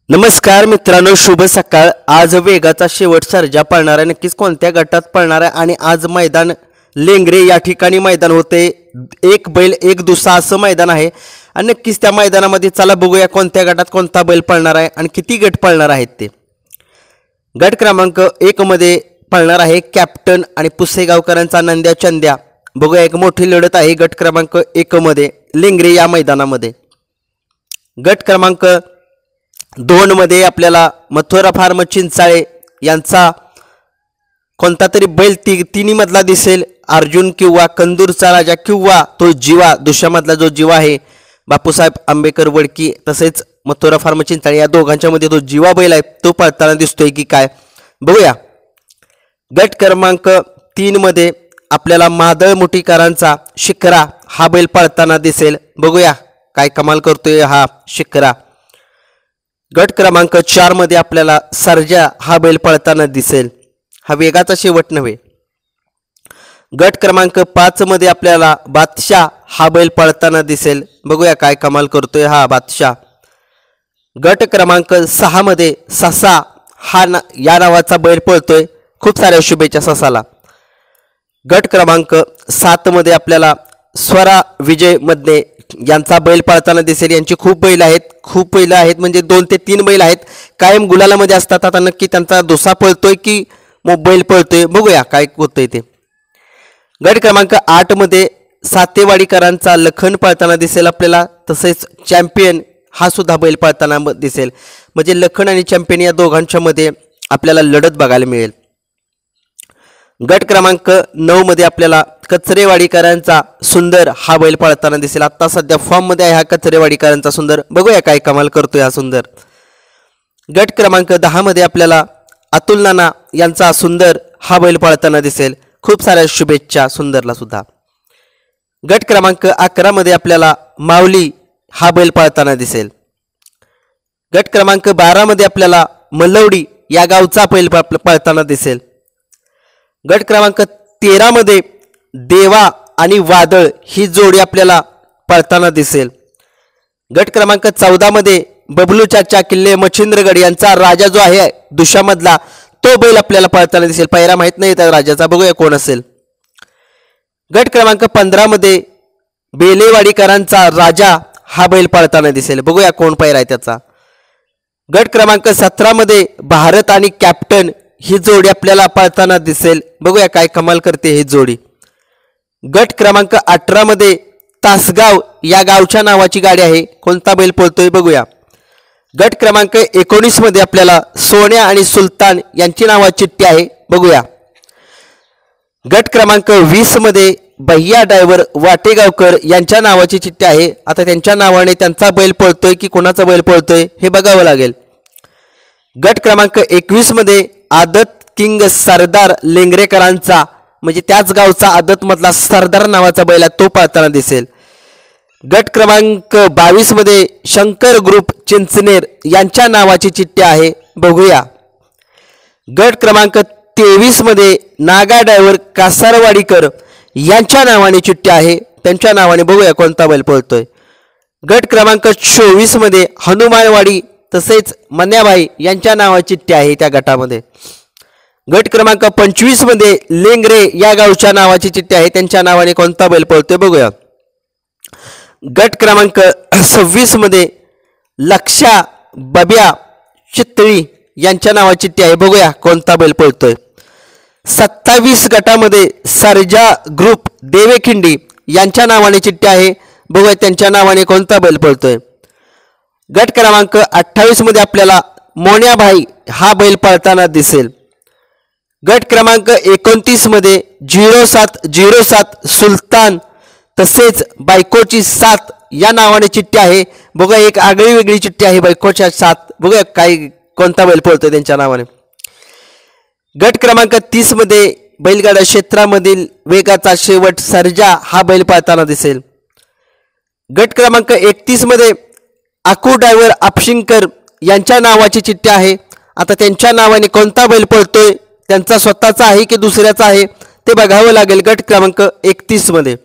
नमस्कार मित्रांनो, शुभ सकाळ। आज वेगाचा शेवट सर्जा पळणार आहे। नक्कीच कोणत्या गटात पळणार आहे आणि आज मैदान लेंगरे या ठिकाणी मैदान होते। एक बैल एक दुसरा असं मैदान आहे आणि नक्कीच त्या मैदानामध्ये चला बघूया कोणत्या गटात कोणता बैल पळणार आहे आणि किती गट पळणार आहेत ते। गट क्रमांक 1 मध्ये पळणार आहे कॅप्टन आणि पुसेगावकरांचा नंद्या चंद्या। बघूया एक मोठी लढत आहे गट क्रमांक 1 मध्ये लेंगरे या मैदानामध्ये। गट क्रमांक 2 मध्ये आपल्याला मथुरा फार्म चिंचाळे यांचा कोणता तरी बैल तिन्ही मधला दिसेल। अर्जुन किंवा कंदूरचा राजा किंवा तो जीवा दुसऱ्यामधला जो जीवा आहे बापूसाहेब आंबेकर वडकी, तसेच मथुरा फार्म चिंचाळे या दोघांच्या मध्ये तो जीवा बैल आहे तो पळताना दिसतोय की काय बघूया। गट क्रमांक 3 मध्ये आपल्याला मादळ मुठीकरांचा शिखरा हा बैल पळताना दिसेल। बघूया काय कमाल करतोय हा शिखरा। गट क्रमांक 4 मध्ये आपल्याला सर्जा हा बैल पळताना दिसेल। हा वेगाचा शेवट नव्हे। गट क्रमांक 5 मध्ये आपल्याला बादशाह हा बैल पळताना दिसेल। बघूया काय कमाल करतोय हा बादशाह। गट क्रमांक 6 मध्ये ससा या नावाचा बैल पळतोय। खूप साऱ्या शुभेच्छा ससाला। गट क्रमांक 7 मध्ये आपल्याला स्वरा विजय मध्ये यांचा बैल पळताना दिसेल। यांची खूप बैल आहेत म्हणजे 2 ते 3 बैल आहेत, कायम गुलालामध्ये असतात। आता नक्की त्यांचा दोसा पळतोय की बैल पळतोय बघूया काय होतंय ते। गट क्रमांक 8 मध्ये सातेवाडीकरांचा लखन पळताना दिसेल आपल्याला, तसेच चॅम्पियन हा सुद्धा बैल पळताना दिसेल। म्हणजे लखन आणि चॅम्पियन या दोघांच्या मध्ये आपल्याला लढत बघायला मिळेल। गट क्रमांक 9 मध्ये आपल्याला कचरेवाडीकरांचा सुंदर हा बैल पळताना दिसेल। आता सध्या फॉर्म मध्ये आहे हा कचरेवाडीकरांचा सुंदर, बघूया काय कमाल करतोय हा सुंदर। गट क्रमांक 10 मध्ये आपल्याला अतुल नाना यांचा सुंदर हा बैल पळताना दिसेल। खूप साऱ्या शुभेच्छा सुंदरला सुद्धा। गट क्रमांक 11 मध्ये आपल्याला माऊली हा बैल पळताना दिसेल। गट क्रमांक 12 मध्ये आपल्याला मलवडी या गावचा बैल पळताना दिसेल। गट क्रमांक 13 मध्ये देवा आणि वादळ ही जोडी आपल्याला पळताना दिसेल। गट क्रमांक 14 मध्ये बबलू चाचा किल्ले मच्छिंद्रगड यांचा राजा जो आहे दुशामधला तो बैल आपल्याला पळताना दिसेल। पहिरा माहित नाही त्या राजाचा, बघूया कोण असेल। गट क्रमांक 15 मध्ये बेलेवाडीकरांचा राजा हा बैल पळताना दिसेल, बघूया कोण पहिरा आहे त्याचा। गट क्रमांक 17 मध्ये भारत आणि कॅप्टन ही जोडी आपल्याला पळताना दिसेल, बघूया काय कमाल करते ही जोडी। गट क्रमांक 18 मध्ये तासगाव या गावच्या नावाची गाडी आहे, कोणता बैल पळतोय बघूया। गट क्रमांक 19 मध्ये आपल्याला सोन्या आणि सुलतान यांची नावाची चिठ्ठी आहे, बघूया। गट क्रमांक 20 मध्ये भैया ड्रायव्हर वाटेगावकर यांच्या नावाची चिठ्ठी आहे। आता त्यांच्या नावाने त्यांचा बैल पळतोय की कोणाचा बैल पळतोय हे बघावं लागेल। गट क्रमांक 21 मध्ये आदत किंग सरदार लेंगरेकरांचा म्हणजे त्याच गावचा आदत मधला सरदार नावाचा बैल तो पळताना दिसेल। गट क्रमांक 22 मध्ये शंकर ग्रुप चिंचनेर यांच्या नावाची चिठ्ठी आहे, बघूया। गट क्रमांक 23 मध्ये नागा ड्रायव्हर कासारवाडीकर यांच्या नावाने चिठ्ठी आहे, त्यांच्या नावाने बघूया कोणता बैल पळतोय। गट क्रमांक 24 मध्ये हनुमानवाडी तसेच मन्याबाई यांच्या नावाची चिठ्ठी आहे त्या गटामध्ये। गट क्रमांक 25 मध्ये लेंगरे या गावच्या नावाची चिठ्ठी आहे, त्यांच्या नावाने कोणता बैल पळतोय बघूया। गट क्रमांक 26 मध्ये लक्षा बब्या चितळी यांच्या नावाची चिठ्ठी आहे, बघूया कोणता बैल पळतोय। 27 गटामध्ये सर्जा ग्रुप देवेखिंडी यांच्या नावाने चिठ्ठी आहे, बघूया त्यांच्या नावाने कोणता बैल पळतोय। गट क्रमांक 28 मध्ये आपल्याला मोन्याभाई हा बैल पळताना दिसेल। गट क्रमांक 29 मध्ये 0707 सुलतान तसेच बायकोची साथ या नावाने चिठ्ठी आहे, बघा एक आगळी वेगळी चिठ्ठी आहे बायकोच्या साथ, बघूया काय कोणता बैल पळतोय त्यांच्या नावाने। गट क्रमांक 30 मध्ये बैलगाडा क्षेत्रामधील वेगाचा शेवट सर्जा हा बैल पळताना दिसेल। गट क्रमांक 31 मध्ये आकू ड्रायव्हर आपशिंकर यांच्या नावाची चिठ्ठी आहे। आता त्यांच्या नावाने कोणता बैल पळतोय, त्यांचा स्वतःचा आहे की दुसऱ्याचा आहे ते बघावं लागेल। गट क्रमांक 31 मध्ये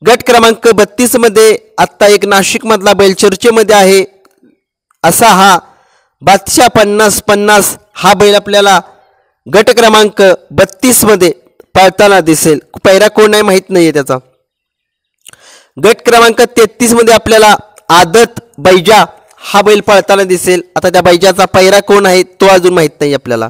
गट क्रमांक 32 मध्ये आता एक नाशिक मधला बैल चर्चेमध्ये आहे, असा हा बादशाह 50-50 हा बैल आपल्याला गट क्रमांक 32 मध्ये पळताना दिसेल. पैरा कोण आहे माहीत नाहीये त्याचा. गट क्रमांक 33 मध्ये आपल्याला आदत बैजा हा बैल पळताना दिसेल. आता त्या बैजाचा पैरा कोण आहे तो अजून माहीत नाही आपल्याला.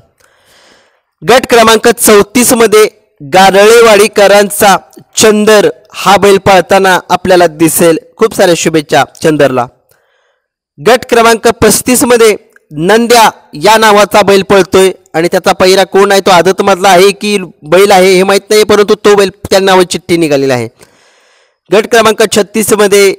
गट क्रमांक 34 मध्ये गारळेवाडीकरांचा चंदर हा बैल पळताना आपल्याला दिसेल. खूप साऱ्या शुभेच्छा चंदरला. गट क्रमांक 35 मध्ये नंद्या या नावाचा बैल पळतोय आणि त्याचा पैरा कोण आहे तो आदत मधला आहे की बैल आहे हे माहीत नाही, परंतु तो बैल त्या नावाची चिठ्ठी निघालेली आहे. गट क्रमांक 36 मध्ये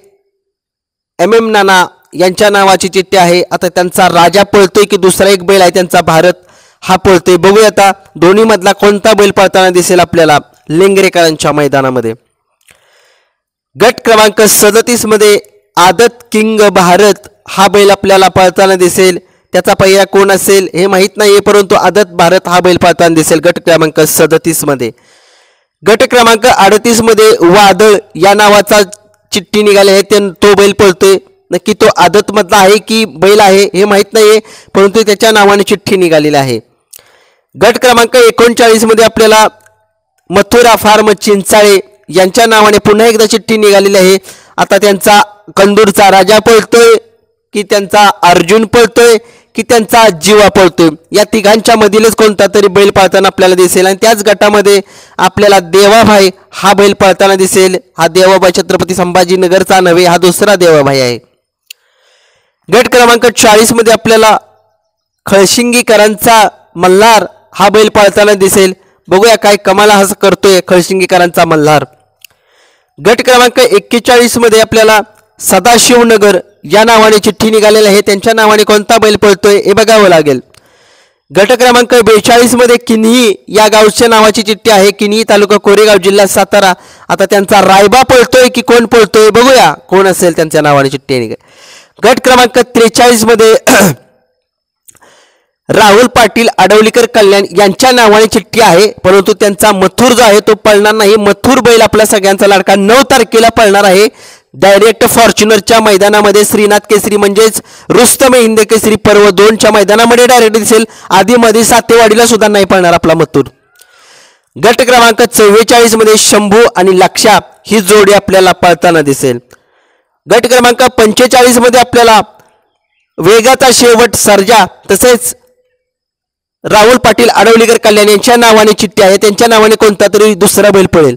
MM नाना यांच्या नावाची चिठ्ठी आहे. आता त्यांचा राजा पळतोय की दुसरा एक बैल आहे त्यांचा भारत हा पळतोय. बघूया आता दोन्ही मधला कोणता बैल पळताना दिसेल आपल्याला लेंगरेकरांच्या मैदानामध्ये. गट क्रमांक 37 मध्ये आदत किंग भारत हा बैल आपल्याला पळताना दिसेल. त्याचा पैरा कोण असेल हे माहीत नाही, परंतु आदत भारत हा बैल पळताना दिसेल गट क्रमांक 37 मध्ये. गट क्रमांक 38 मध्ये वादळ या नावाचा चिठ्ठी निघाली आहे. तो बैल पळतोय. नक्की तो आदत मधला आहे की बैल आहे हे माहीत नाहीये, परंतु त्याच्या नावाने चिठ्ठी निघालेली आहे. गट क्रमांक 39 मध्ये आपल्याला मथुरा फार्म चिंचाळे यांच्या नावाने पुन्हा एकदा चिठ्ठी निघालेली आहे. आता त्यांचा कंदूरचा राजा पळतोय की त्यांचा अर्जुन पळतोय की त्यांचा जीवा पळतोय, या तिघांच्या मधीलच कोणता तरी बैल पळताना आपल्याला दिसेल. आणि त्याच गटामध्ये आपल्याला देवाभाई हा बैल पळताना दिसेल. हा देवाभाई छत्रपती संभाजीनगरचा नव्हे, हा दुसरा देवाभाई आहे. गट क्रमांक 40 मध्ये आपल्याला खळशिंगीकरांचा मल्हार हा बैल पळताना दिसेल. बघूया काय कमाल हा करतोय खळशिंगीकरांचा मल्हार. गट क्रमांक 41 मध्ये आपल्याला सदाशिवनगर या नावाने चिठ्ठी निघालेली आहे. त्यांच्या नावाने कोणता बैल पळतोय हे बघावं लागेल. गट क्रमांक 42 मध्ये किन्ही या गावच्या नावाची चिठ्ठी आहे. किन्ही तालुका कोरेगाव जिल्हा सातारा. आता त्यांचा रायबा पळतोय की कोण पळतोय बघूया कोण असेल त्यांच्या नावाने चिठ्ठी निघाली. गट क्रमांक 43 मध्ये राहुल पाटील आडवलीकर कल्याण यांच्या नावाने चिठ्ठी आहे, परंतु त्यांचा मथुर जो आहे तो पळणार नाही. मथुर बैल आपल्या सगळ्यांचा लाडका 9 तारखेला पळणार आहे डायरेक्ट फॉर्च्युनरच्या मैदानामध्ये. श्रीनाथ केसरी म्हणजेच रुस्तम हिंद केसरी पर्व 2च्या मैदानामध्ये डायरेक्ट दिसेल. आधीमध्ये सातेवाडीला सुद्धा नाही पळणार आपला मथुर. गट क्रमांक 44 मध्ये शंभू आणि लक्षा ही जोडी आपल्याला पळताना दिसेल. गट क्रमांक 45 मध्ये आपल्याला वेगाचा शेवट सर्जा तसेच राहुल पाटील आडवलीकर कल्याण यांच्या नावाने चिठ्ठी आहे. त्यांच्या नावाने कोणता तरी दुसरा बैल पळेल.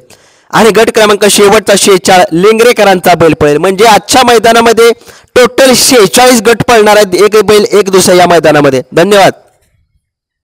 आणि गट क्रमांक शेवटचा 46 लेंगरेकरांचा बैल पळेल. म्हणजे आजच्या मैदानामध्ये टोटल 46 गट पळणार आहेत, एक बैल एक दुसरा या मैदानामध्ये. धन्यवाद.